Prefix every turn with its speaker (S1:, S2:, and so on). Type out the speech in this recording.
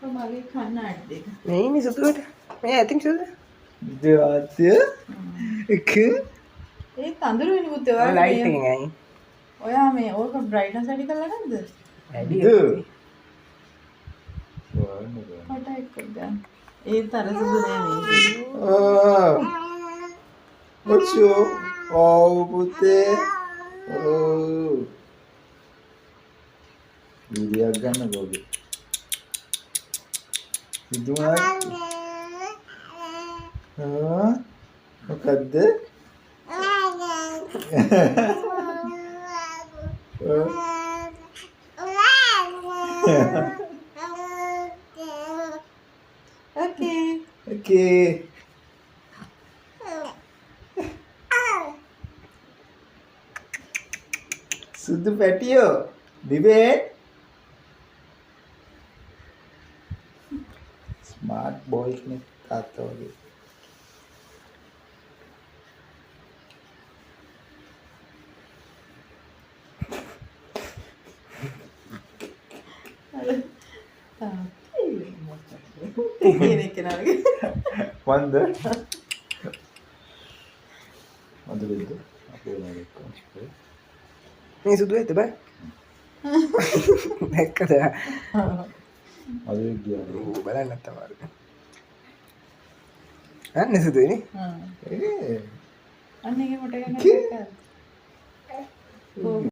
S1: මගේ කන්නාඩි දෙක.
S2: මේ ඉන්නේ සුදුවට. මේ ඇතින් සුදු.
S3: දෙවාත්‍ය එක
S1: ඒ තඳුරු වෙන පුතේ
S2: ඔය ලයිට්
S1: ඔයාලා
S2: එකෙන් ඇයි.
S1: ඔයා මේ ඕක බ්‍රයිට්නස් වැඩි කරලා නැද්ද?
S2: වැඩි.
S1: කට එක්ක ගන්න. ඒ තර සුදු නෑ මේක.
S3: මොචෝ ඔව් පුතේ ඔව් වීඩියෝ ගන්න ගෝගේ සිදුමා මොකද්ද
S1: ඕකේ.
S3: okay සුදු පැටියෝ දිවේ ස්මාර්ට් බොයි කෙනෙක් තාත්තා වගේ
S1: කෙනෙක් කෙනාගේ.
S3: වන්ද වන්ද දෙද්ද අපේ නේද කොච්චර
S2: මේ සුදු ඇත්ත බෑ. දැක්කද?
S3: අද ගියා
S2: ඌ බලන්න නැත්තම. අන්න සුදුනේ.
S1: හා.
S3: ඒ
S1: අන්න ඒක කොට ගන්න.